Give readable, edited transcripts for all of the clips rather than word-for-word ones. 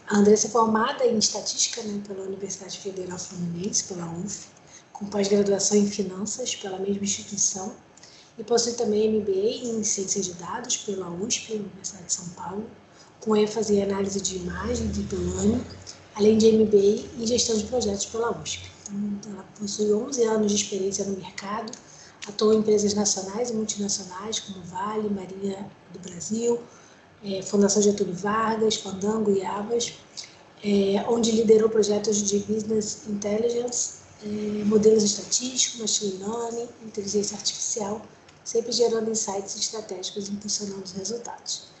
A Andressa é formada em Estatística, né, pela Universidade Federal Fluminense, pela UF, com pós-graduação em Finanças pela mesma instituição, e possui também MBA em Ciências de Dados pela USP, Universidade de São Paulo, com ênfase em Análise de Imagens pelo ANE, além de MBA em Gestão de Projetos pela USP. Então, ela possui 11 anos de experiência no mercado, atua em empresas nacionais e multinacionais como Vale, Marinha do Brasil, Fundação Getúlio Vargas, Fandango e Avas, onde liderou projetos de Business Intelligence, modelos estatísticos, Machine Learning, inteligência artificial, sempre gerando insights estratégicos e impulsionando os resultados.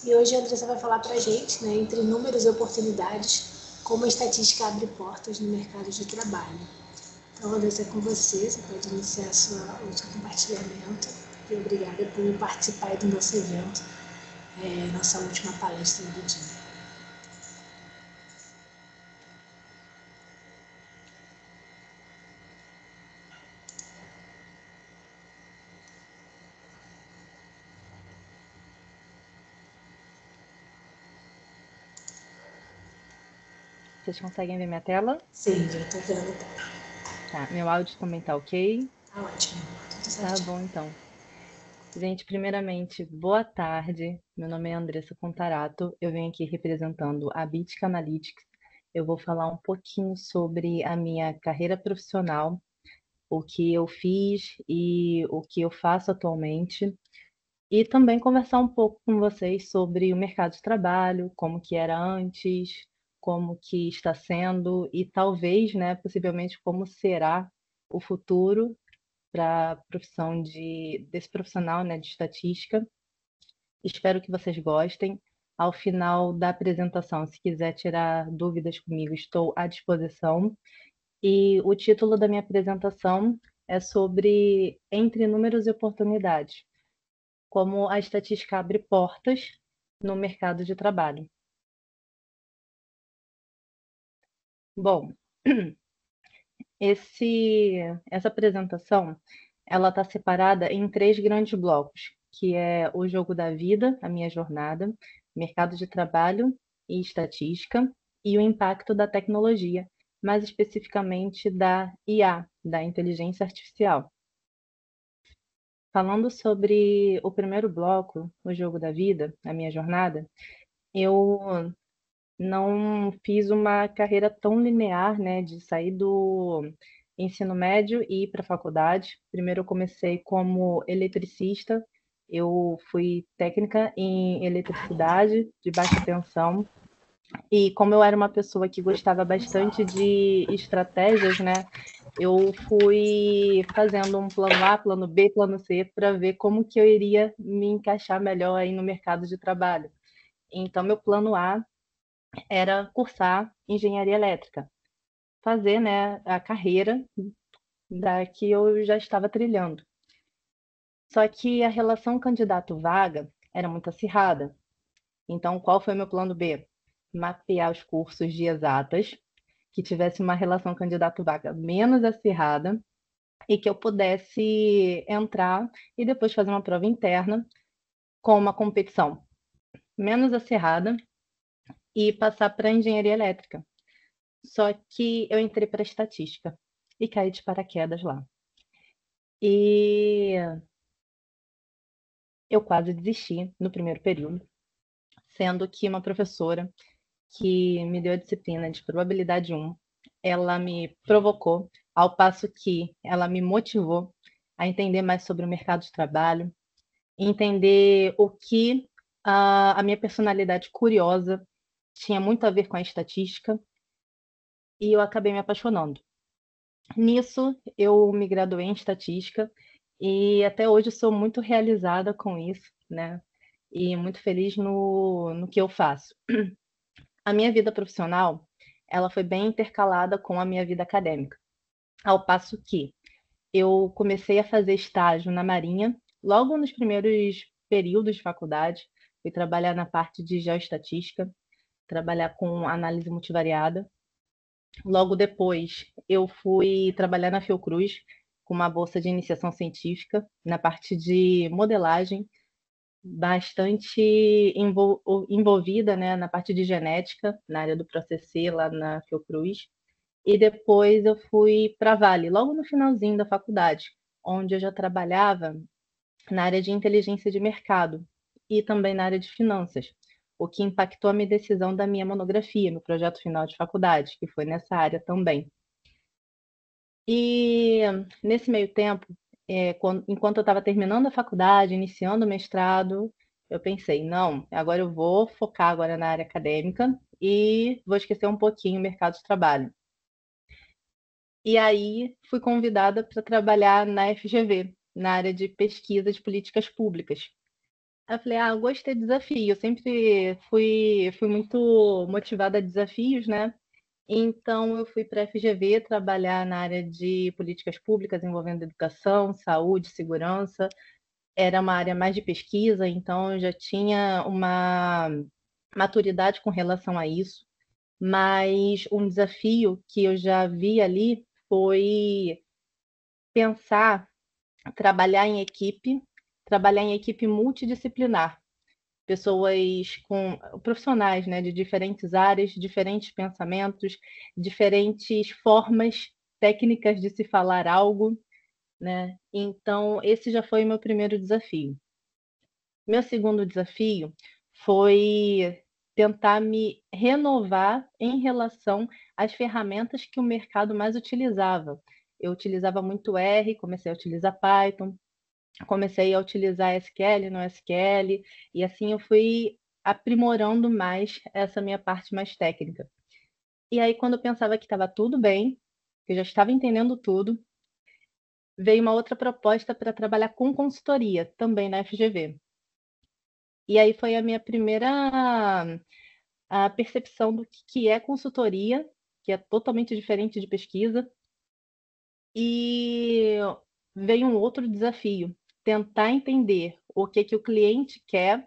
E hoje a Andressa vai falar para a gente, né, entre números e oportunidades, como a estatística abre portas no mercado de trabalho. Então, Andressa, é com você, você pode iniciar o seu compartilhamento. E obrigada por participar do nosso evento, nossa última palestra do dia. Vocês conseguem ver minha tela? Sim, já estou vendo. Tá, meu áudio também tá ok? Tá ótimo, tudo Tá certinho. bom, então. Gente, primeiramente, boa tarde. Meu nome é Andressa Contarato. Eu venho aqui representando a Bitic Analytics. Eu vou falar um pouquinho sobre a minha carreira profissional, o que eu fiz e o que eu faço atualmente. E também conversar um pouco com vocês sobre o mercado de trabalho, como que era antes, como que está sendo e talvez, né, possivelmente como será o futuro para a profissão desse profissional, né, de estatística. Espero que vocês gostem. Ao final da apresentação, se quiser tirar dúvidas comigo, estou à disposição. E o título da minha apresentação é sobre Entre Números e Oportunidades, como a estatística abre portas no mercado de trabalho. Bom, essa apresentação ela está separada em três grandes blocos, que é o jogo da vida, a minha jornada, mercado de trabalho e estatística, e o impacto da tecnologia, mais especificamente da IA, da inteligência artificial. Falando sobre o primeiro bloco, o jogo da vida, a minha jornada, eu não fiz uma carreira tão linear, né, de sair do ensino médio e ir para a faculdade. Primeiro eu comecei como eletricista, eu fui técnica em eletricidade de baixa tensão, e como eu era uma pessoa que gostava bastante de estratégias, né, eu fui fazendo um plano A, plano B, plano C, para ver como que eu iria me encaixar melhor aí no mercado de trabalho. Então, meu plano A era cursar engenharia elétrica, fazer, né, a carreira da que eu já estava trilhando. Só que a relação candidato-vaga era muito acirrada. Então, qual foi meu plano B? Mapear os cursos de exatas que tivesse uma relação candidato-vaga menos acirrada e que eu pudesse entrar e depois fazer uma prova interna com uma competição menos acirrada e passar para engenharia elétrica. Só que eu entrei para estatística e caí de paraquedas lá. E eu quase desisti no primeiro período, sendo que uma professora que me deu a disciplina de probabilidade 1, ela me provocou, ao passo que ela me motivou a entender mais sobre o mercado de trabalho, entender o que a minha personalidade curiosa tinha muito a ver com a estatística, e eu acabei me apaixonando. Nisso, eu me graduei em estatística e até hoje sou muito realizada com isso, né? E muito feliz no que eu faço. A minha vida profissional, ela foi bem intercalada com a minha vida acadêmica, ao passo que eu comecei a fazer estágio na Marinha logo nos primeiros períodos de faculdade, fui trabalhar na parte de geoestatística, trabalhar com análise multivariada. Logo depois, eu fui trabalhar na Fiocruz com uma bolsa de iniciação científica na parte de modelagem bastante envolvida, né, na parte de genética, na área do Processi, lá na Fiocruz. E depois eu fui para a Vale, logo no finalzinho da faculdade, onde eu já trabalhava na área de inteligência de mercado e também na área de finanças, o que impactou a minha decisão da minha monografia, no projeto final de faculdade, que foi nessa área também. E nesse meio tempo, enquanto eu estava terminando a faculdade, iniciando o mestrado, eu pensei, não, agora eu vou focar agora na área acadêmica e vou esquecer um pouquinho o mercado de trabalho. E aí fui convidada para trabalhar na FGV, na área de pesquisa de políticas públicas. Aí eu falei, eu gostei do desafio. Eu sempre fui muito motivada a desafios, né? Então eu fui para a FGV trabalhar na área de políticas públicas envolvendo educação, saúde, segurança. Era uma área mais de pesquisa, então eu já tinha uma maturidade com relação a isso. Mas um desafio que eu já vi ali foi pensar, trabalhar em equipe multidisciplinar, pessoas com profissionais, né, de diferentes áreas, diferentes pensamentos, diferentes formas técnicas de se falar algo, né? Então, esse já foi o meu primeiro desafio. Meu segundo desafio foi tentar me renovar em relação às ferramentas que o mercado mais utilizava. Eu utilizava muito R, comecei a utilizar Python, comecei a utilizar SQL no SQL, e assim eu fui aprimorando mais essa minha parte mais técnica. E aí, quando eu pensava que estava tudo bem, que eu já estava entendendo tudo, veio uma outra proposta para trabalhar com consultoria, também na FGV. E aí foi a minha primeira a percepção do que é consultoria, que é totalmente diferente de pesquisa. E veio um outro desafio, tentar entender o que o cliente quer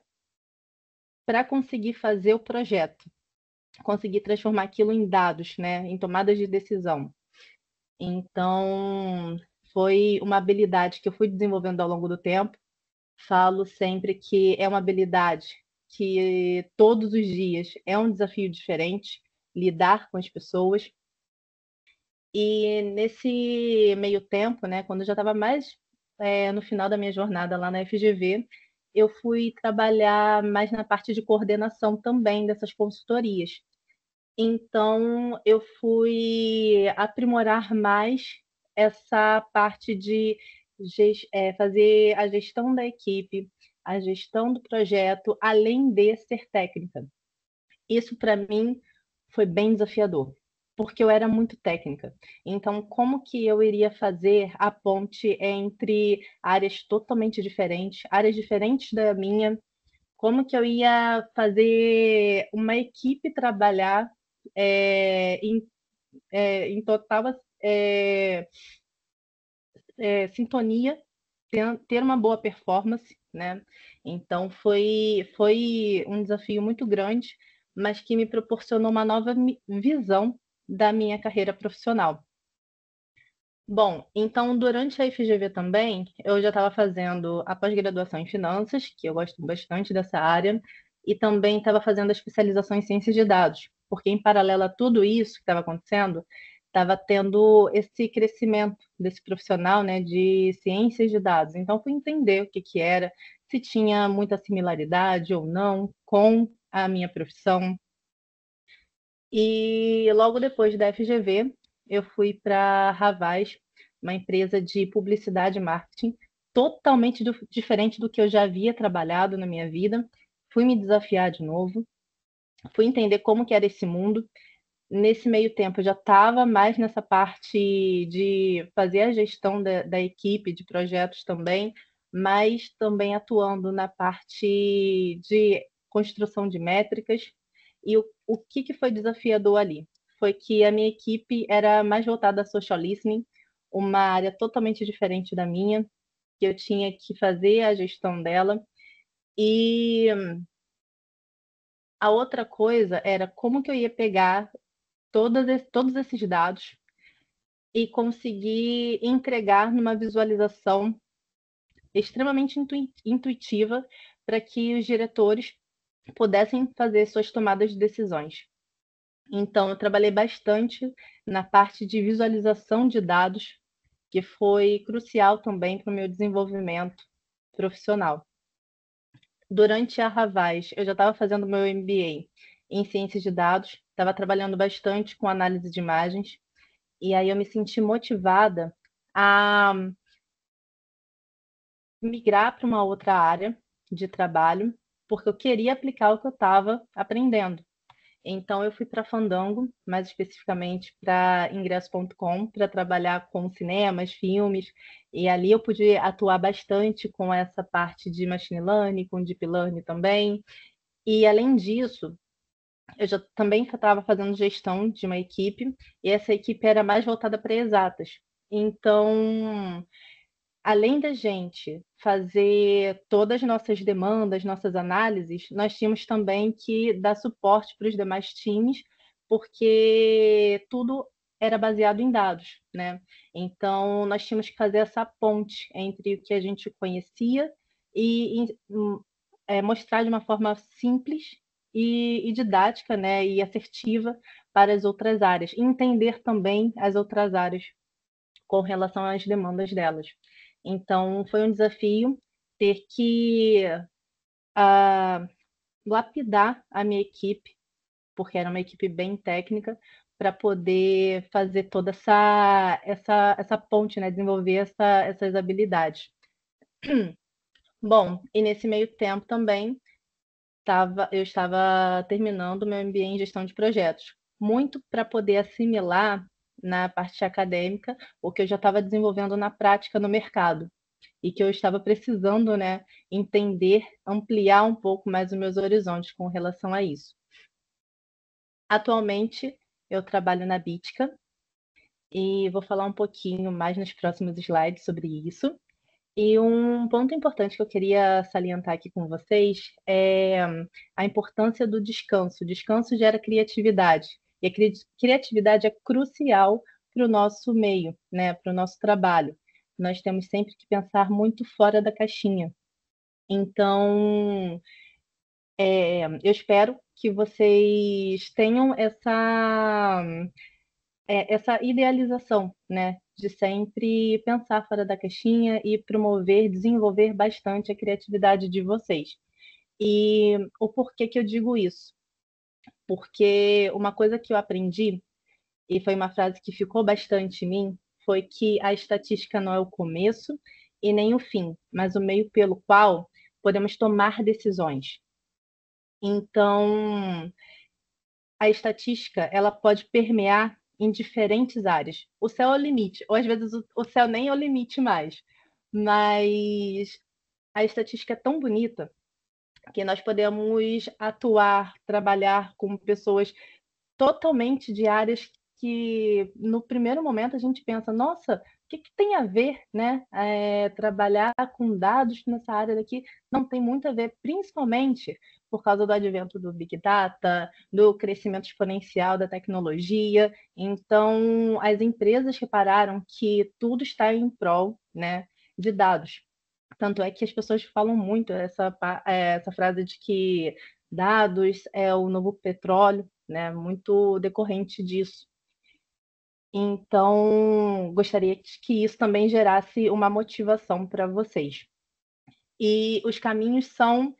para conseguir fazer o projeto, conseguir transformar aquilo em dados, né, em tomadas de decisão. Então, foi uma habilidade que eu fui desenvolvendo ao longo do tempo. Falo sempre que é uma habilidade que todos os dias é um desafio diferente, lidar com as pessoas. E nesse meio tempo, né, quando eu já estava mais no final da minha jornada lá na FGV, eu fui trabalhar mais na parte de coordenação também dessas consultorias. Então, eu fui aprimorar mais essa parte de fazer a gestão da equipe, a gestão do projeto, além de ser técnica. Isso, para mim, foi bem desafiador, porque eu era muito técnica. Então, como que eu iria fazer a ponte entre áreas totalmente diferentes, áreas diferentes da minha, como que eu ia fazer uma equipe trabalhar em total sintonia, ter uma boa performance, né? Então foi um desafio muito grande, mas que me proporcionou uma nova visão da minha carreira profissional. Bom, então durante a FGV também, eu já estava fazendo a pós-graduação em finanças, que eu gosto bastante dessa área, e também estava fazendo a especialização em ciências de dados, porque em paralelo a tudo isso que estava acontecendo, estava tendo esse crescimento desse profissional, né, de ciências de dados. Então fui entender o que era, se tinha muita similaridade ou não com a minha profissão. E logo depois da FGV, eu fui para a Havas, uma empresa de publicidade e marketing, totalmente diferente do que eu já havia trabalhado na minha vida. Fui me desafiar de novo, fui entender como que era esse mundo. Nesse meio tempo, eu já estava mais nessa parte de fazer a gestão da equipe, de projetos também, mas também atuando na parte de construção de métricas. E o que foi desafiador ali? Foi que a minha equipe era mais voltada a social listening, uma área totalmente diferente da minha, que eu tinha que fazer a gestão dela. E a outra coisa era como que eu ia pegar todos esses dados e conseguir entregar numa visualização extremamente intuitiva para que os diretores pudessem fazer suas tomadas de decisões. Então, eu trabalhei bastante na parte de visualização de dados, que foi crucial também para o meu desenvolvimento profissional. Durante a Havas, eu já estava fazendo meu MBA em ciências de dados, estava trabalhando bastante com análise de imagens, e aí eu me senti motivada a migrar para uma outra área de trabalho, porque eu queria aplicar o que eu estava aprendendo. Então, eu fui para Fandango, mais especificamente para ingresso.com, para trabalhar com cinemas, filmes, e ali eu pude atuar bastante com essa parte de machine learning, com deep learning também. E, além disso, eu já também estava fazendo gestão de uma equipe, e essa equipe era mais voltada para exatas. Então, além da gente fazer todas as nossas demandas, nossas análises, nós tínhamos também que dar suporte para os demais times, porque tudo era baseado em dados, né? Então, nós tínhamos que fazer essa ponte entre o que a gente conhecia e mostrar de uma forma simples e didática, né? E assertiva para as outras áreas. E entender também as outras áreas com relação às demandas delas. Então, foi um desafio ter que lapidar a minha equipe, porque era uma equipe bem técnica, para poder fazer toda essa ponte, né? Desenvolver essas habilidades. Bom, e nesse meio tempo também eu estava terminando o meu MBA em gestão de projetos, muito para poder assimilar na parte acadêmica o que eu já estava desenvolvendo na prática no mercado e que eu estava precisando, né, entender, ampliar um pouco mais os meus horizontes com relação a isso. Atualmente, eu trabalho na Bitka e vou falar um pouquinho mais nos próximos slides sobre isso. E um ponto importante que eu queria salientar aqui com vocês é a importância do descanso. O descanso gera criatividade. E a criatividade é crucial para o nosso meio, né? Para o nosso trabalho. Nós temos sempre que pensar muito fora da caixinha. Então, eu espero que vocês tenham essa idealização, né, de sempre pensar fora da caixinha e promover, desenvolver bastante a criatividade de vocês. E o porquê que eu digo isso? Porque uma coisa que eu aprendi, e foi uma frase que ficou bastante em mim, foi que a estatística não é o começo e nem o fim, mas o meio pelo qual podemos tomar decisões. Então, a estatística, ela pode permear em diferentes áreas. O céu é o limite, ou às vezes o céu nem é o limite mais. Mas a estatística é tão bonita que nós podemos atuar, trabalhar com pessoas totalmente de áreas que no primeiro momento a gente pensa, nossa, o que tem a ver, né? Trabalhar com dados nessa área daqui não tem muito a ver, principalmente por causa do advento do Big Data, do crescimento exponencial da tecnologia. Então, as empresas repararam que tudo está em prol, né, de dados. Tanto é que as pessoas falam muito essa frase de que dados é o novo petróleo, né? Muito decorrente disso. Então, gostaria que isso também gerasse uma motivação para vocês. E os caminhos são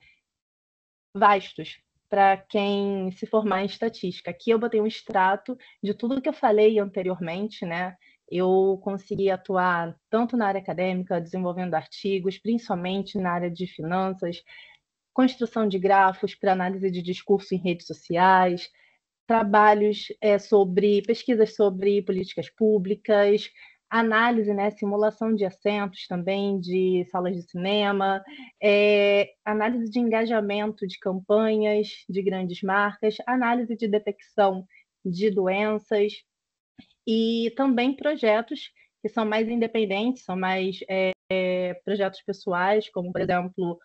vastos para quem se formar em estatística. Aqui eu botei um extrato de tudo que eu falei anteriormente, né? Eu consegui atuar tanto na área acadêmica, desenvolvendo artigos, principalmente na área de finanças, construção de grafos para análise de discurso em redes sociais, trabalhos sobre pesquisas sobre políticas públicas, análise, né, simulação de assentos também, de salas de cinema, análise de engajamento de campanhas de grandes marcas, análise de detecção de doenças e também projetos que são mais independentes, são mais projetos pessoais, como, por exemplo,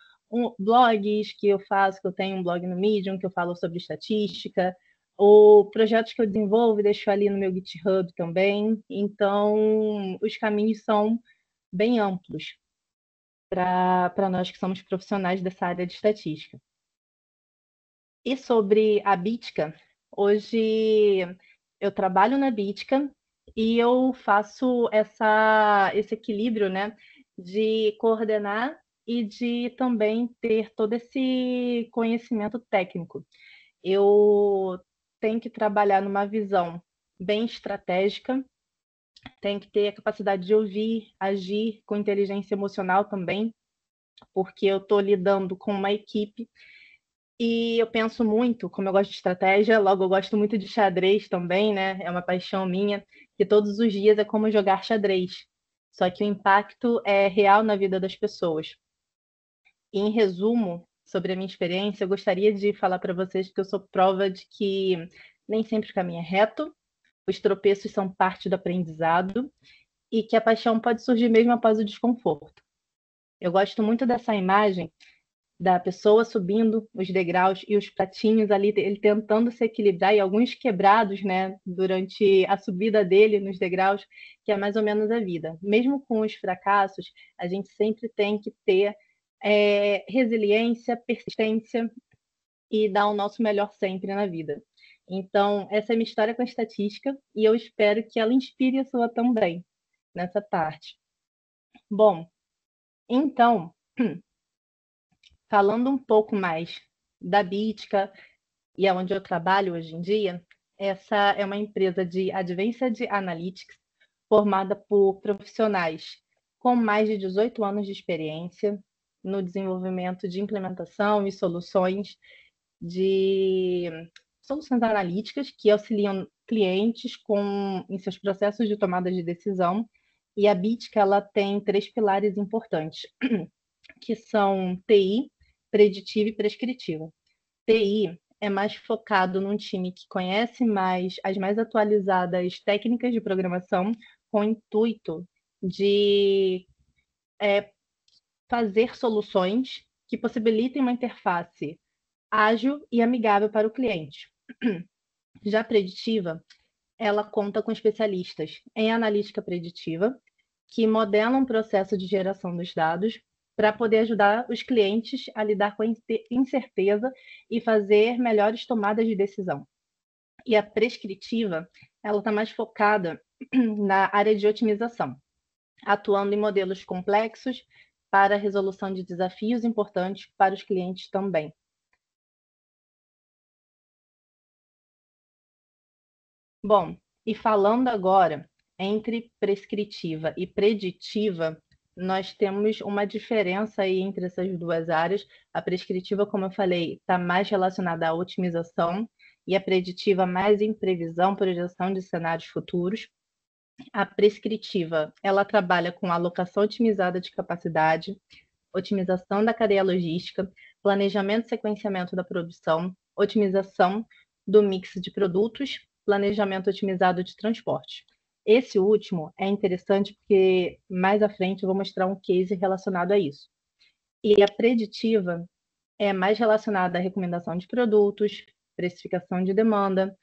blogs que eu faço, que eu tenho um blog no Medium, que eu falo sobre estatística, ou projetos que eu desenvolvo e deixo ali no meu GitHub também. Então, os caminhos são bem amplos. para nós que somos profissionais dessa área de estatística. E sobre a Bitka, hoje eu trabalho na Bitka e eu faço esse equilíbrio, né, de coordenar e de também ter todo esse conhecimento técnico. Eu tenho que trabalhar numa visão bem estratégica, tenho que ter a capacidade de ouvir, agir com inteligência emocional também, porque eu estou lidando com uma equipe e eu penso muito, como eu gosto de estratégia, logo eu gosto muito de xadrez também, né? É uma paixão minha, que todos os dias é como jogar xadrez. Só que o impacto é real na vida das pessoas. E, em resumo, sobre a minha experiência, eu gostaria de falar para vocês que eu sou prova de que nem sempre o caminho é reto, os tropeços são parte do aprendizado e que a paixão pode surgir mesmo após o desconforto. Eu gosto muito dessa imagem da pessoa subindo os degraus e os pratinhos ali, ele tentando se equilibrar e alguns quebrados, né, durante a subida dele nos degraus, que é mais ou menos a vida. Mesmo com os fracassos, a gente sempre tem que ter resiliência, persistência e dar o nosso melhor sempre na vida. Então, essa é a minha história com a estatística e eu espero que ela inspire a sua também nessa parte. Bom, então, falando um pouco mais da Bitka e é onde eu trabalho hoje em dia, essa é uma empresa de Advanced Analytics formada por profissionais com mais de 18 anos de experiência no desenvolvimento de implementação e soluções analíticas que auxiliam clientes em seus processos de tomada de decisão. E a Bitka ela tem 3 pilares importantes, que são TI, preditiva e prescritiva. TI é mais focado num time que conhece mais as mais atualizadas técnicas de programação com o intuito de fazer soluções que possibilitem uma interface ágil e amigável para o cliente. Já a preditiva, ela conta com especialistas em analítica preditiva, que modelam o processo de geração dos dados para poder ajudar os clientes a lidar com a incerteza e fazer melhores tomadas de decisão. E a prescritiva, ela está mais focada na área de otimização, atuando em modelos complexos para a resolução de desafios importantes para os clientes também. Bom, e falando agora entre prescritiva e preditiva, nós temos uma diferença aí entre essas duas áreas. A prescritiva, como eu falei, está mais relacionada à otimização e a preditiva mais em previsão, projeção de cenários futuros. A prescritiva, ela trabalha com alocação otimizada de capacidade, otimização da cadeia logística, planejamento e sequenciamento da produção, otimização do mix de produtos, planejamento otimizado de transporte. Esse último é interessante porque mais à frente eu vou mostrar um case relacionado a isso. E a preditiva é mais relacionada à recomendação de produtos, precificação de demanda,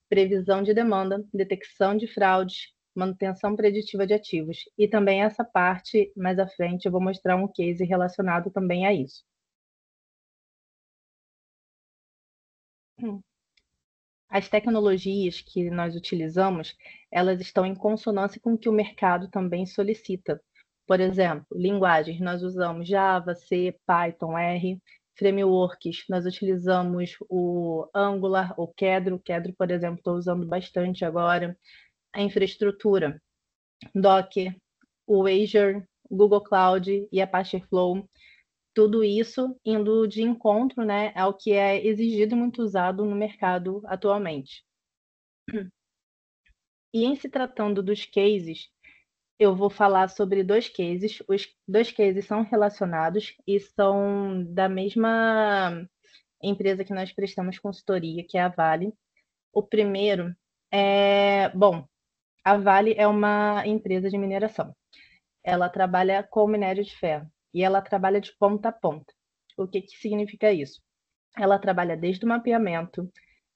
previsão de demanda, detecção de fraudes, manutenção preditiva de ativos. E também essa parte, mais à frente, eu vou mostrar um case relacionado também a isso. As tecnologias que nós utilizamos, elas estão em consonância com o que o mercado também solicita. Por exemplo, linguagens, nós usamos Java, C, Python, R. Frameworks, nós utilizamos o Angular, o Kedro. Kedro, por exemplo, estou usando bastante agora. A infraestrutura, Docker, o Azure, Google Cloud e Apache Flow. Tudo isso indo de encontro, né, ao que é exigido e muito usado no mercado atualmente. E em se tratando dos cases, eu vou falar sobre 2 cases. Os 2 cases são relacionados e são da mesma empresa que nós prestamos consultoria, que é a Vale. O primeiro bom, a Vale é uma empresa de mineração. Ela trabalha com minério de ferro e ela trabalha de ponta a ponta. O que significa isso? Ela trabalha desde o mapeamento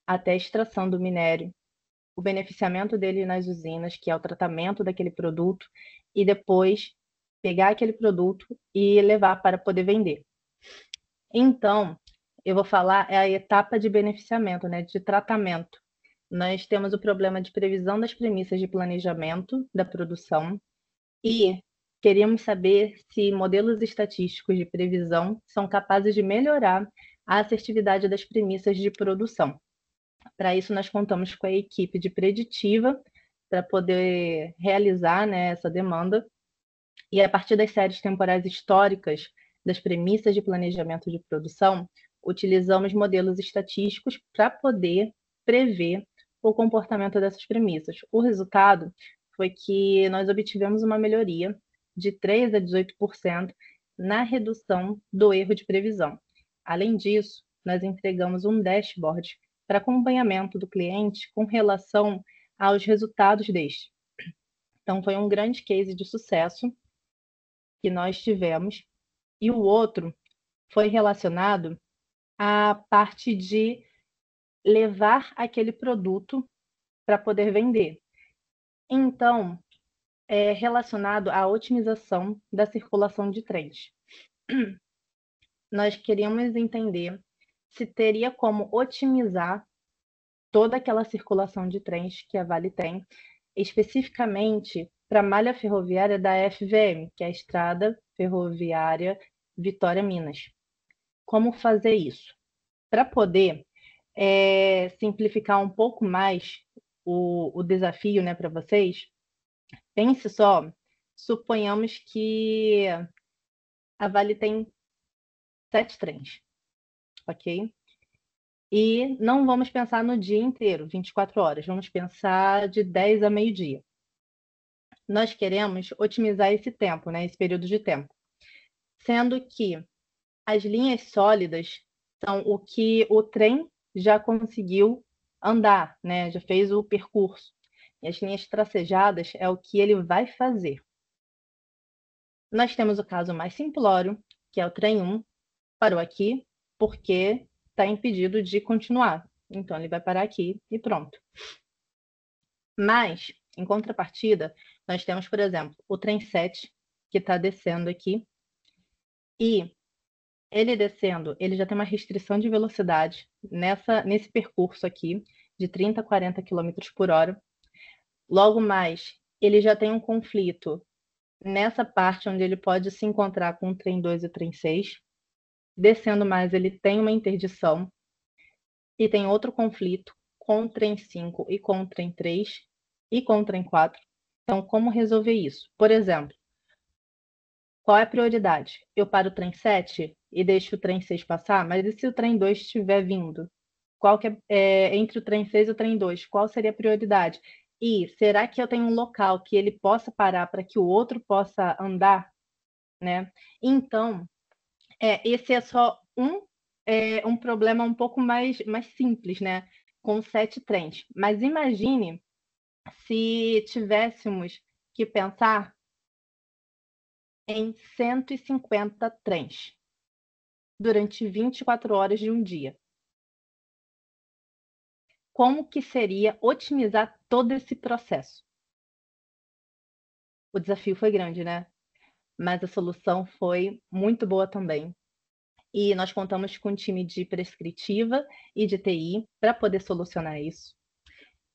até a extração do minério, o beneficiamento dele nas usinas, que é o tratamento daquele produto, e depois pegar aquele produto e levar para poder vender. Então, eu vou falar é a etapa de beneficiamento, né, de tratamento. Nós temos o problema de previsão das premissas de planejamento da produção e queríamos saber se modelos estatísticos de previsão são capazes de melhorar a assertividade das premissas de produção. Para isso, nós contamos com a equipe de preditiva para poder realizar, né, essa demanda. E a partir das séries temporais históricas das premissas de planejamento de produção, utilizamos modelos estatísticos para poder prever o comportamento dessas premissas. O resultado foi que nós obtivemos uma melhoria de 3 a 18% na redução do erro de previsão. Além disso, nós entregamos um dashboard para acompanhamento do cliente com relação aos resultados deste. Então, foi um grande case de sucesso que nós tivemos, e o outro foi relacionado à parte de levar aquele produto para poder vender. Então, é relacionado à otimização da circulação de trens. Nós queríamos entender se teria como otimizar toda aquela circulação de trens que a Vale tem, especificamente para a malha ferroviária da FVM, que é a Estrada Ferroviária Vitória-Minas. Como fazer isso? Para poder simplificar um pouco mais o desafio, né, para vocês, pense só, suponhamos que a Vale tem 7 trens, ok? E não vamos pensar no dia inteiro, 24 horas, vamos pensar de 10 a meio-dia. Nós queremos otimizar esse tempo, né, esse período de tempo, sendo que as linhas sólidas são o que o trem já conseguiu andar, né, já fez o percurso. E as linhas tracejadas é o que ele vai fazer. Nós temos o caso mais simplório, que é o trem 1, parou aqui porque está impedido de continuar. Então, ele vai parar aqui e pronto. Mas, em contrapartida, nós temos, por exemplo, o trem 7, que está descendo aqui. E ele descendo, ele já tem uma restrição de velocidade nesse percurso aqui, de 30 a 40 km por hora. Logo mais, ele já tem um conflito nessa parte onde ele pode se encontrar com o trem 2 e o trem 6. Descendo mais, ele tem uma interdição. E tem outro conflito com o trem 5 e com o trem 3 e com o trem 4. Então, como resolver isso? Por exemplo, qual é a prioridade? Eu paro o trem 7 e deixo o trem 6 passar? Mas e se o trem 2 estiver vindo? Qual que entre o trem 6 e o trem 2? Qual seria a prioridade? E será que eu tenho um local que ele possa parar para que o outro possa andar? Né? Então, esse é só um problema um pouco mais simples, né? Com 7 trens. Mas imagine se tivéssemos que pensar em 150 trens durante 24 horas de um dia. Como que seria otimizar todo esse processo? O desafio foi grande, né? Mas a solução foi muito boa também. E nós contamos com um time de prescritiva e de TI para poder solucionar isso.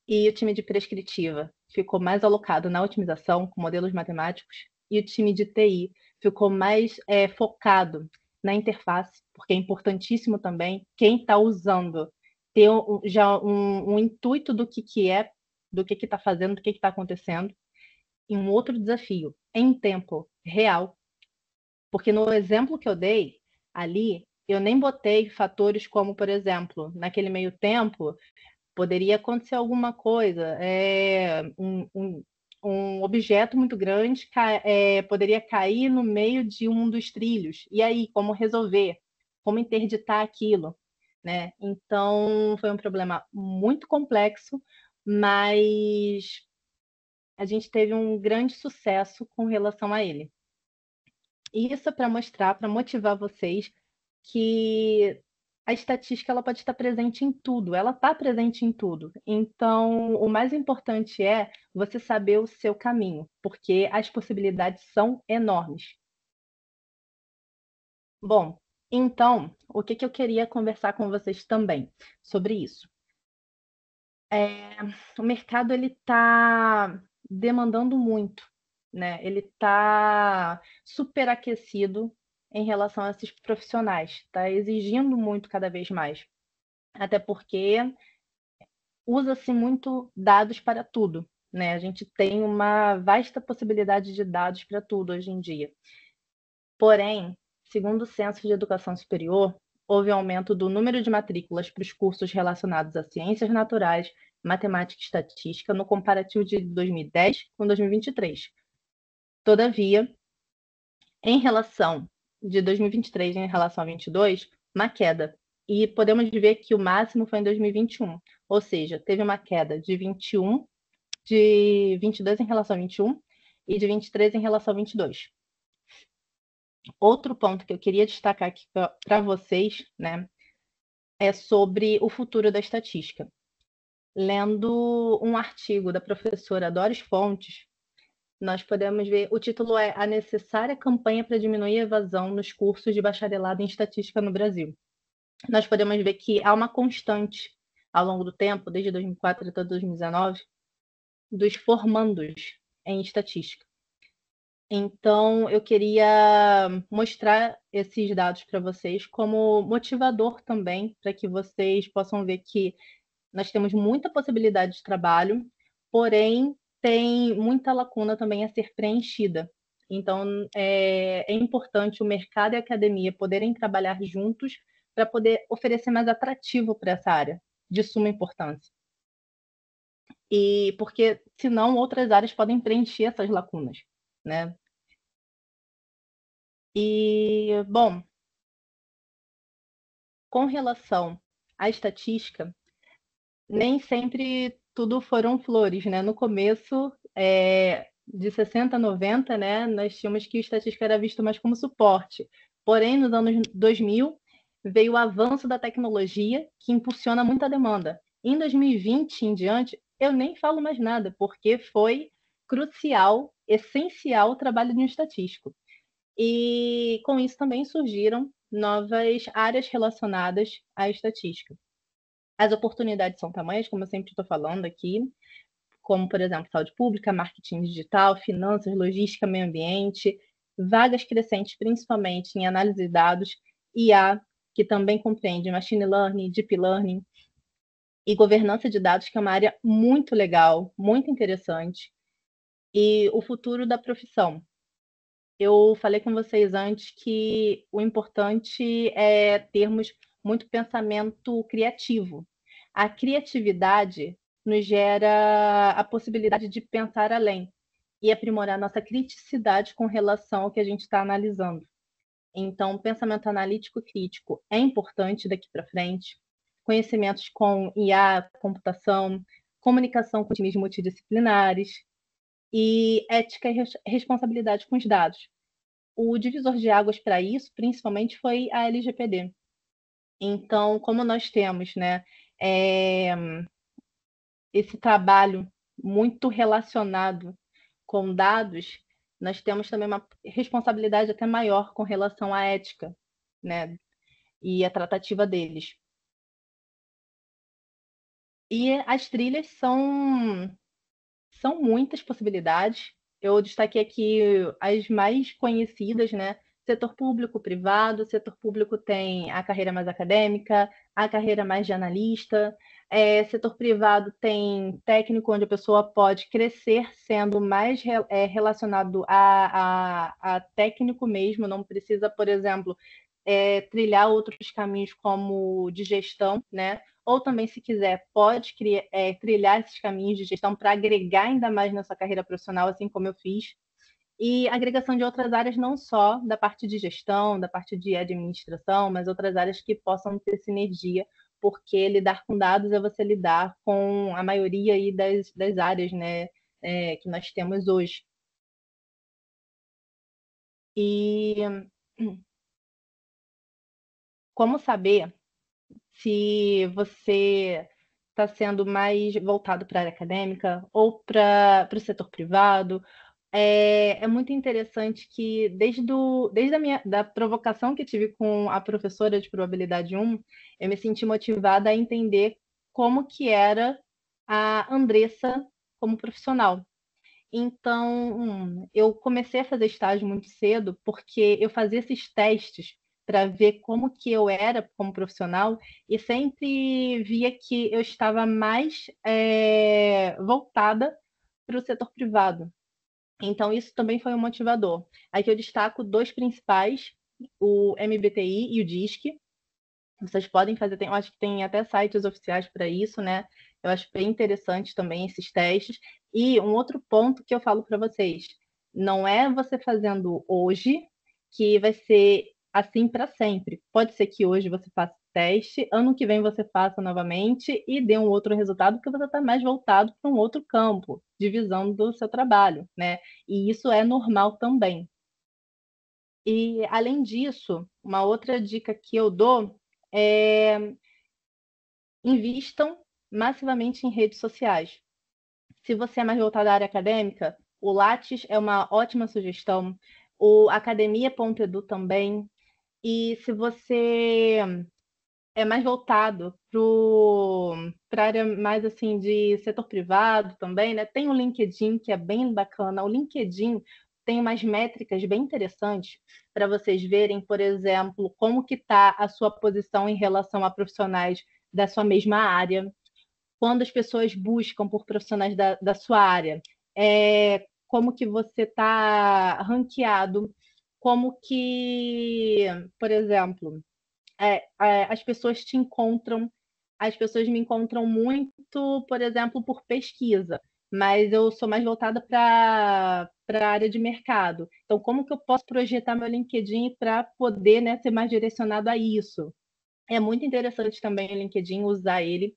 E o time de prescritiva ficou mais alocado na otimização com modelos matemáticos e o time de TI ficou mais focado na interface, porque é importantíssimo também quem está usando ter já um intuito do que é, do que está fazendo, do que está acontecendo. E um outro desafio, em tempo real, porque no exemplo que eu dei ali, eu nem botei fatores como, por exemplo, naquele meio tempo, poderia acontecer alguma coisa, um objeto muito grande poderia cair no meio de um dos trilhos. E aí, como resolver? Como interditar aquilo? Né? Então, foi um problema muito complexo, mas a gente teve um grande sucesso com relação a ele. Isso para mostrar, para motivar vocês que a estatística ela pode estar presente em tudo, ela está presente em tudo. Então, o mais importante é você saber o seu caminho, porque as possibilidades são enormes. Bom, então, o que eu queria conversar com vocês também sobre isso? O mercado ele está demandando muito, né? Ele está superaquecido em relação a esses profissionais, está exigindo muito cada vez mais. Até porque usa-se muito dados para tudo, né? A gente tem uma vasta possibilidade de dados para tudo hoje em dia. Porém, segundo o Censo de Educação Superior, houve aumento do número de matrículas para os cursos relacionados a ciências naturais, matemática e estatística no comparativo de 2010 com 2023. Todavia, em relação de 2023 em relação a 22, uma queda. E podemos ver que o máximo foi em 2021, ou seja, teve uma queda de 21, de 22 em relação a 21 e de 23 em relação a 22. Outro ponto que eu queria destacar aqui para vocês, né, é sobre o futuro da estatística. Lendo um artigo da professora Doris Fontes, nós podemos ver, o título é A Necessária Campanha para Diminuir a Evasão nos Cursos de Bacharelado em Estatística no Brasil. Nós podemos ver que há uma constante ao longo do tempo, desde 2004 até 2019, dos formandos em estatística. Então, eu queria mostrar esses dados para vocês como motivador também, para que vocês possam ver que nós temos muita possibilidade de trabalho, porém tem muita lacuna também a ser preenchida. Então, é importante o mercado e a academia poderem trabalhar juntos para poder oferecer mais atrativo para essa área, de suma importância. E porque, senão, outras áreas podem preencher essas lacunas, né? E, bom, com relação à estatística, nem sempre tudo foram flores, né? No começo, de 60 a 90, né, nós tínhamos que a estatística era visto mais como suporte. Porém, nos anos 2000, veio o avanço da tecnologia, que impulsiona muita demanda. Em 2020 em diante, eu nem falo mais nada, porque foi crucial, essencial o trabalho de um estatístico. E com isso também surgiram novas áreas relacionadas à estatística. As oportunidades são tamanhas, como eu sempre estou falando aqui, como, por exemplo, saúde pública, marketing digital, finanças, logística, meio ambiente, vagas crescentes, principalmente em análise de dados, IA, que também compreende machine learning, deep learning, e governança de dados, que é uma área muito legal, muito interessante, e o futuro da profissão. Eu falei com vocês antes que o importante é termos muito pensamento criativo. A criatividade nos gera a possibilidade de pensar além e aprimorar nossa criticidade com relação ao que a gente está analisando. Então, o pensamento analítico crítico é importante daqui para frente. Conhecimentos com IA, computação, comunicação com times multidisciplinares e ética e responsabilidade com os dados. O divisor de águas para isso, principalmente, foi a LGPD. Então, como nós temos, né, esse trabalho muito relacionado com dados, nós temos também uma responsabilidade até maior com relação à ética, né, e a tratativa deles. E as trilhas são muitas possibilidades. Eu destaquei aqui as mais conhecidas, né? Setor público, privado. Setor público tem a carreira mais acadêmica, a carreira mais de analista. Setor privado tem técnico, onde a pessoa pode crescer sendo mais relacionado a técnico mesmo, não precisa, por exemplo, trilhar outros caminhos como de gestão, né? Ou também, se quiser, pode trilhar esses caminhos de gestão para agregar ainda mais na sua carreira profissional, assim como eu fiz. E agregação de outras áreas, não só da parte de gestão, da parte de administração, mas outras áreas que possam ter sinergia, porque lidar com dados é você lidar com a maioria aí das áreas, né, que nós temos hoje. E como saber se você está sendo mais voltado para a área acadêmica ou para o setor privado. É muito interessante que desde da provocação que tive com a professora de probabilidade 1, eu me senti motivada a entender como que era a Andressa como profissional. Então, eu comecei a fazer estágio muito cedo porque eu fazia esses testes para ver como que eu era como profissional e sempre via que eu estava mais voltada para o setor privado. Então, isso também foi um motivador. Aqui eu destaco dois principais, o MBTI e o DISC. Vocês podem fazer, eu acho que tem até sites oficiais para isso, né? Eu acho bem interessante também esses testes. E um outro ponto que eu falo para vocês, não é você fazendo hoje que vai ser assim para sempre. Pode ser que hoje você faça teste, ano que vem você faça novamente e dê um outro resultado, porque você está mais voltado para um outro campo de visão do seu trabalho, né? E isso é normal também. E, além disso, uma outra dica que eu dou é invistam massivamente em redes sociais. Se você é mais voltado à área acadêmica, o Lattes é uma ótima sugestão, o academia.edu também. E se você é mais voltado para a área mais assim de setor privado também, né? Tem o LinkedIn, que é bem bacana. O LinkedIn tem umas métricas bem interessantes para vocês verem, por exemplo, como que está a sua posição em relação a profissionais da sua mesma área, quando as pessoas buscam por profissionais da sua área, como que você está ranqueado, como que, por exemplo, as pessoas te encontram, as pessoas me encontram muito, por exemplo, por pesquisa, mas eu sou mais voltada para a área de mercado. Então, como que eu posso projetar meu LinkedIn para poder, né, ser mais direcionado a isso? É muito interessante também o LinkedIn, usar ele.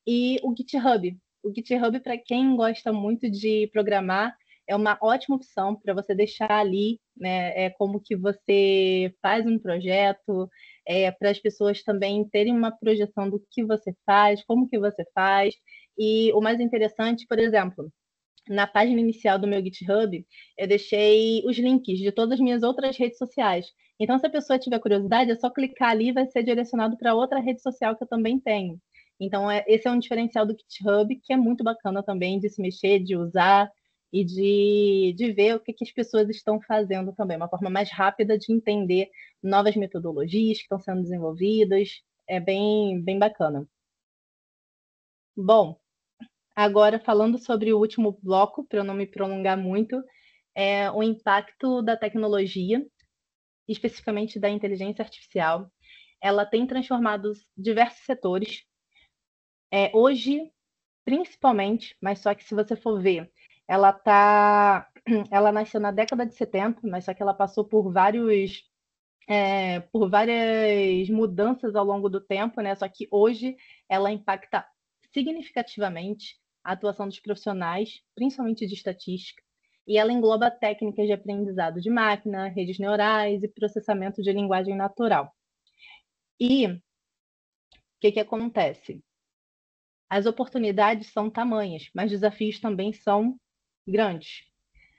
E o GitHub. O GitHub, para quem gosta muito de programar, é uma ótima opção para você deixar ali, né, como que você faz um projeto, para as pessoas também terem uma projeção do que você faz, como que você faz. E o mais interessante, por exemplo, na página inicial do meu GitHub, eu deixei os links de todas as minhas outras redes sociais. Então, se a pessoa tiver curiosidade, é só clicar ali e vai ser direcionado para outra rede social que eu também tenho. Então, esse é um diferencial do GitHub, que é muito bacana também de se mexer, de usar e de ver o que as pessoas estão fazendo também. Uma forma mais rápida de entender novas metodologias que estão sendo desenvolvidas. É bem bacana. Bom, agora, falando sobre o último bloco, para eu não me prolongar muito, é o impacto da tecnologia, especificamente da inteligência artificial. Ela tem transformado diversos setores. Hoje, principalmente, mas só que se você for ver, ela nasceu na década de 70, mas só que ela passou por várias mudanças ao longo do tempo, né? Só que hoje ela impacta significativamente a atuação dos profissionais, principalmente de estatística, e ela engloba técnicas de aprendizado de máquina, redes neurais e processamento de linguagem natural. E o que acontece? As oportunidades são tamanhas, mas desafios também são grandes.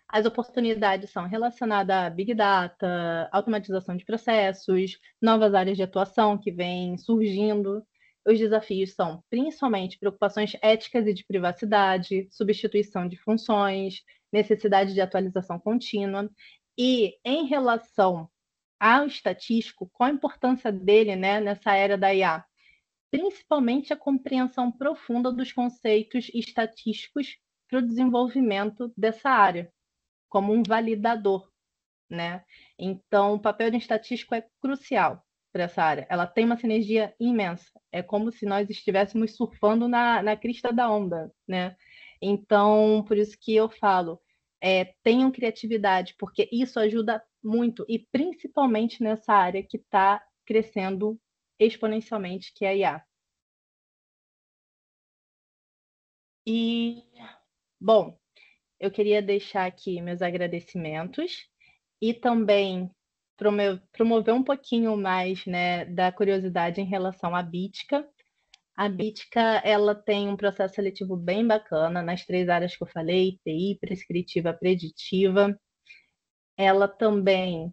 As oportunidades são relacionadas a Big Data, automatização de processos, novas áreas de atuação que vêm surgindo. Os desafios são principalmente preocupações éticas e de privacidade, substituição de funções, necessidade de atualização contínua. E em relação ao estatístico, qual a importância dele, né, nessa era da IA? Principalmente a compreensão profunda dos conceitos estatísticos para o desenvolvimento dessa área como um validador, né? Então, o papel do estatístico é crucial para essa área. Ela tem uma sinergia imensa. É como se nós estivéssemos surfando na crista da onda, né? Então, por isso que eu falo, tenham criatividade, porque isso ajuda muito, e principalmente nessa área que está crescendo exponencialmente, que é a IA. E, bom, eu queria deixar aqui meus agradecimentos e também promover um pouquinho mais, né, da curiosidade em relação à Bitka. A Bitka, ela tem um processo seletivo bem bacana nas 3 áreas que eu falei, TI, prescritiva, preditiva. Ela também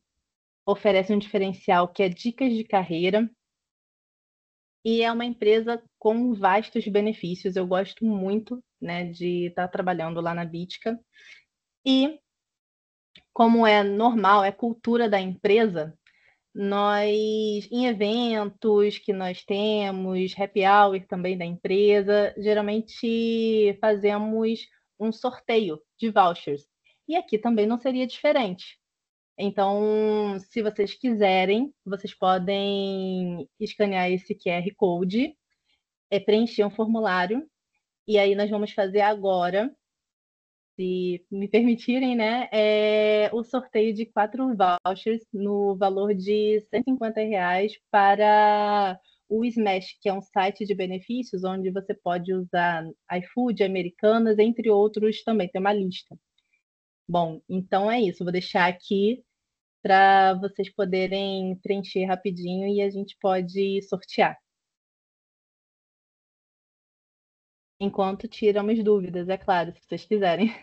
oferece um diferencial que é dicas de carreira e é uma empresa com vastos benefícios. Eu gosto muito, né, de estar trabalhando lá na Bitka. E, como é normal, é cultura da empresa, nós, em eventos que nós temos, happy hour também da empresa, geralmente fazemos um sorteio de vouchers. E aqui também não seria diferente. Então, se vocês quiserem, vocês podem escanear esse QR Code, preencher um formulário, e aí nós vamos fazer agora, se me permitirem, né, o sorteio de 4 vouchers no valor de R$ 150 para o Smash, que é um site de benefícios onde você pode usar iFood, Americanas, entre outros também, tem uma lista. Bom, então é isso, vou deixar aqui para vocês poderem preencher rapidinho e a gente pode sortear. Enquanto tiramos dúvidas, é claro, se vocês quiserem.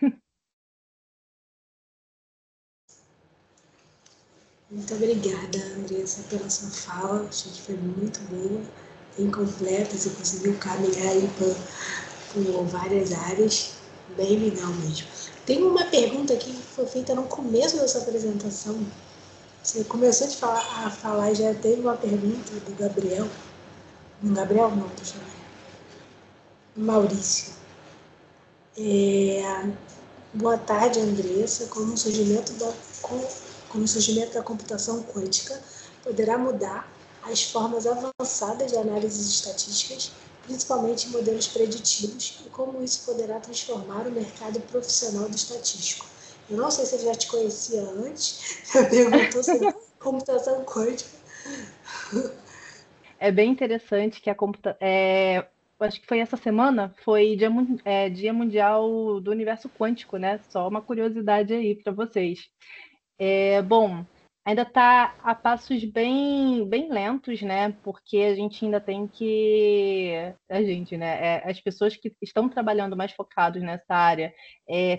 Muito obrigada, Andressa, pela sua fala. Achei que foi muito boa, bem completa. Você conseguiu caminhar aí por várias áreas. Bem legal mesmo. Tem uma pergunta aqui que foi feita no começo da sua apresentação. Você começou a falar, já teve uma pergunta do Gabriel. Não, Gabriel não, deixa eu ver. Maurício. Boa tarde, Andressa. Como o surgimento da computação quântica poderá mudar as formas avançadas de análises estatísticas, principalmente em modelos preditivos, e como isso poderá transformar o mercado profissional do estatístico. Eu não sei se eu já te conhecia antes, você perguntou sobre computação quântica. É bem interessante que acho que foi essa semana, foi Dia Mundial do Universo Quântico, né? Só uma curiosidade aí para vocês. Bom, ainda está a passos bem lentos, né? Porque a gente ainda tem que. A gente, né? As pessoas que estão trabalhando mais focados nessa área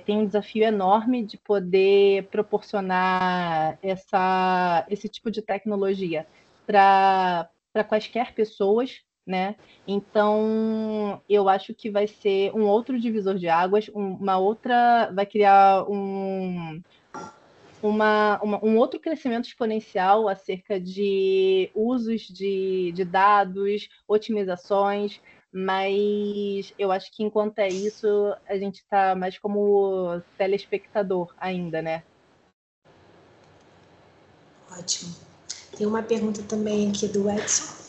têm um desafio enorme de poder proporcionar esse tipo de tecnologia para quaisquer pessoas, né? Então, eu acho que vai ser um outro divisor de águas, vai criar um outro crescimento exponencial acerca de usos de dados, otimizações, mas eu acho que enquanto é isso, a gente está mais como telespectador ainda, né? Ótimo. Tem uma pergunta também aqui do Edson.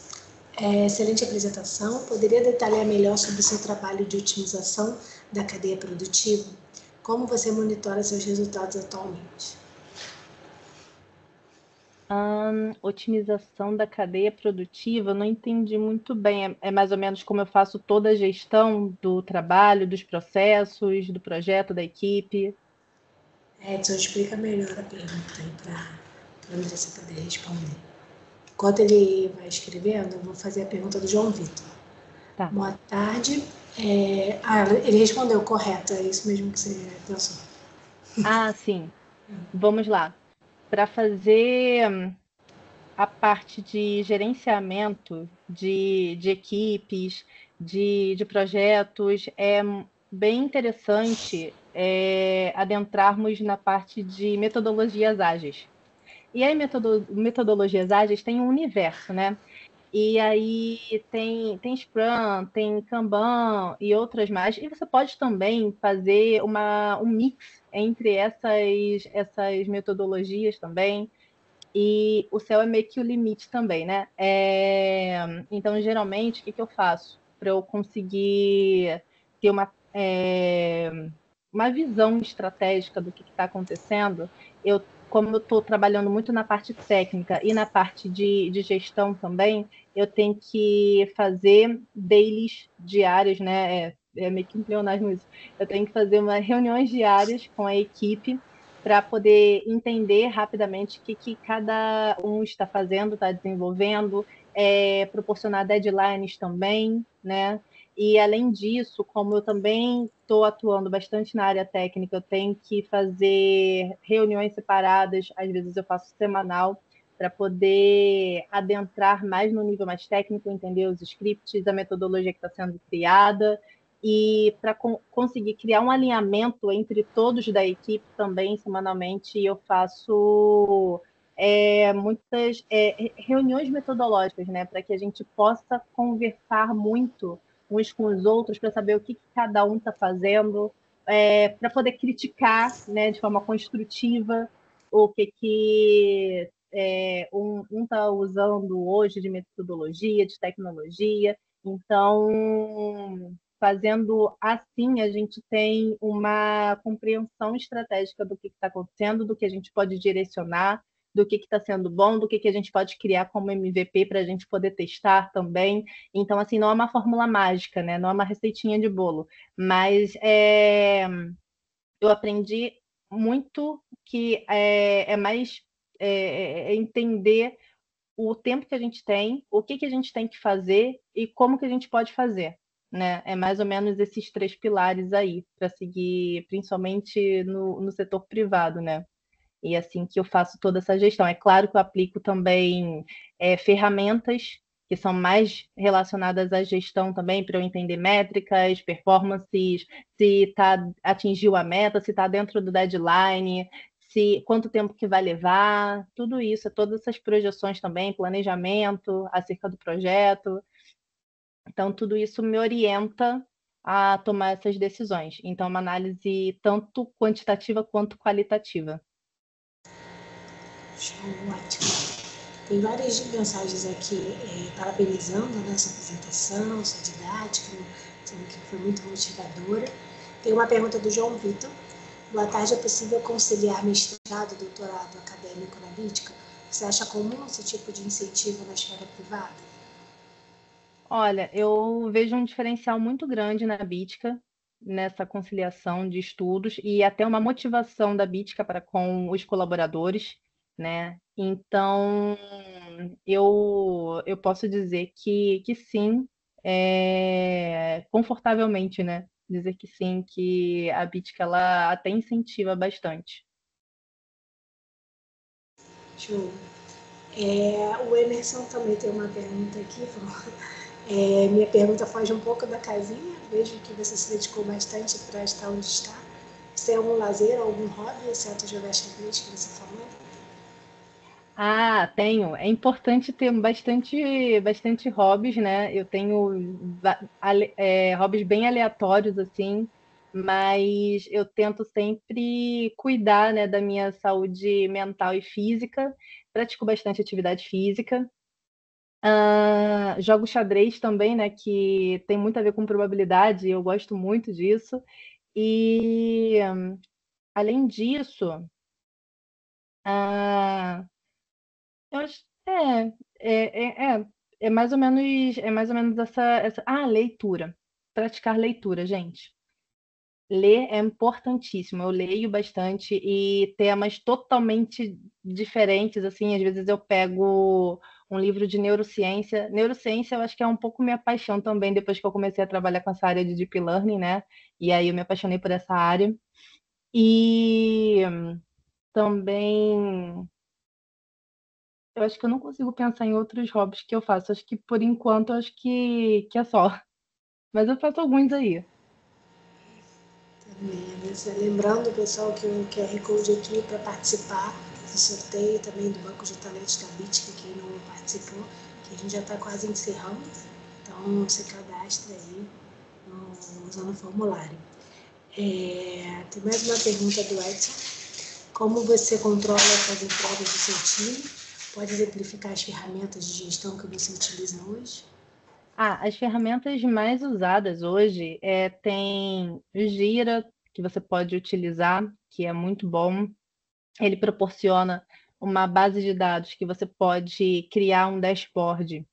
Excelente apresentação. Poderia detalhar melhor sobre o seu trabalho de otimização da cadeia produtiva? Como você monitora seus resultados atualmente? Otimização da cadeia produtiva, não entendi muito bem. É mais ou menos como eu faço toda a gestão do trabalho, dos processos, do projeto, da equipe. Edson, explica melhor a pergunta aí para você poder responder. Enquanto ele vai escrevendo, eu vou fazer a pergunta do João Vitor. Tá. Boa tarde. Ele respondeu correto, é isso mesmo que você pensou. Sim. Vamos lá. Para fazer a parte de gerenciamento de equipes, de projetos, é bem interessante adentrarmos na parte de metodologias ágeis. E aí, metodologias ágeis têm um universo, né? E aí tem Scrum, tem Kanban e outras mais. E você pode também fazer um mix entre essas metodologias também. E o céu é meio que o limite também, né? Então, geralmente, o que eu faço? Para eu conseguir ter uma visão estratégica do que está acontecendo, como eu estou trabalhando muito na parte técnica e na parte de gestão também, eu tenho que fazer dailies diárias, né? É meio que um pleonasmo isso. Eu tenho que fazer reuniões diárias com a equipe para poder entender rapidamente o que cada um está fazendo, está desenvolvendo, proporcionar deadlines também, né? E, além disso, como eu também estou atuando bastante na área técnica, eu tenho que fazer reuniões separadas, às vezes eu faço semanal, para poder adentrar mais no nível mais técnico, entender os scripts, a metodologia que está sendo criada, e para conseguir criar um alinhamento entre todos da equipe também, semanalmente, eu faço muitas reuniões metodológicas, né, para que a gente possa conversar muito uns com os outros, para saber o que cada um está fazendo, para poder criticar, né, de forma construtiva o que um está usando hoje de metodologia, de tecnologia. Então, fazendo assim, a gente tem uma compreensão estratégica do que está acontecendo, do que a gente pode direcionar, do que está sendo bom, do que a gente pode criar como MVP para a gente poder testar também. Então, assim, não é uma fórmula mágica, né? Não é uma receitinha de bolo, mas eu aprendi muito que é mais entender o tempo que a gente tem, o que a gente tem que fazer e como que a gente pode fazer, né? É mais ou menos esses três pilares aí, para seguir, principalmente no setor privado, né? E assim que eu faço toda essa gestão. É claro que eu aplico também ferramentas que são mais relacionadas à gestão também, para eu entender métricas, performances, se atingiu a meta, se está dentro do deadline, quanto tempo que vai levar, tudo isso, todas essas projeções também, planejamento acerca do projeto. Então, tudo isso me orienta a tomar essas decisões. Então, é uma análise tanto quantitativa quanto qualitativa. Show, ótimo. Tem várias mensagens aqui parabenizando a nossa apresentação, sua didática, dizendo que foi muito motivadora. Tem uma pergunta do João Vitor. Boa tarde, é possível conciliar mestrado e doutorado acadêmico na Bítica? Você acha comum esse tipo de incentivo na esfera privada? Olha, eu vejo um diferencial muito grande na Bítica, nessa conciliação de estudos e até uma motivação da Bítica para com os colaboradores, né? Então, eu posso dizer que sim, confortavelmente, né? Dizer que sim, que a Bítica ela até incentiva bastante. Show. O Emerson também tem uma pergunta aqui. Minha pergunta foge um pouco da casinha. Vejo que você se dedicou bastante para estar onde está. Você tem algum lazer, algum hobby, exceto jogar xadrez que você falou? Ah, tenho. É importante ter bastante hobbies, né? Eu tenho hobbies bem aleatórios, assim, mas eu tento sempre cuidar, né, da minha saúde mental e física. Pratico bastante atividade física. Jogo xadrez também, né, que tem muito a ver com probabilidade, e eu gosto muito disso. E, além disso, ah, eu acho, é mais ou menos essa. Ah, leitura. Praticar leitura, gente. Ler é importantíssimo. Eu leio bastante e temas totalmente diferentes, assim, às vezes eu pego um livro de neurociência. Neurociência eu acho que é um pouco minha paixão também, depois que eu comecei a trabalhar com essa área de deep learning, né? E aí eu me apaixonei por essa área. E também eu acho que eu não consigo pensar em outros hobbies que eu faço. Acho que por enquanto acho que é só. Mas eu faço alguns aí. Também, lembrando, pessoal, que o QR Code aqui para participar do sorteio também do Banco de Talentos da BIT, quem não participou, que a gente já está quase encerrando. Então, se cadastra aí usando o formulário. Tem mais uma pergunta do Edson. Como você controla as entregas do seu time? Pode exemplificar as ferramentas de gestão que você utiliza hoje? As ferramentas mais usadas hoje tem o Gira, que você pode utilizar, que é muito bom. Ele proporciona uma base de dados que você pode criar um dashboard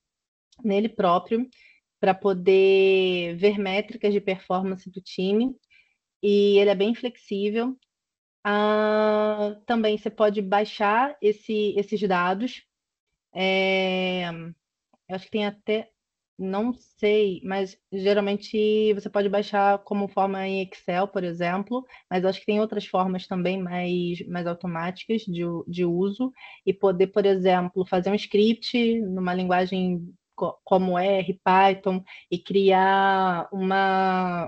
nele próprio para poder ver métricas de performance do time. E ele é bem flexível. Também você pode baixar esses dados. É, eu acho que tem até, não sei, mas geralmente você pode baixar como forma em Excel, por exemplo, mas eu acho que tem outras formas também mais automáticas de uso e poder, por exemplo, fazer um script numa linguagem como R, Python, e criar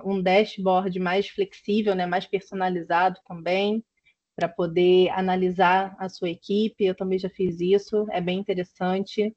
um dashboard mais flexível, né, mais personalizado também, para poder analisar a sua equipe. Eu também já fiz isso, é bem interessante.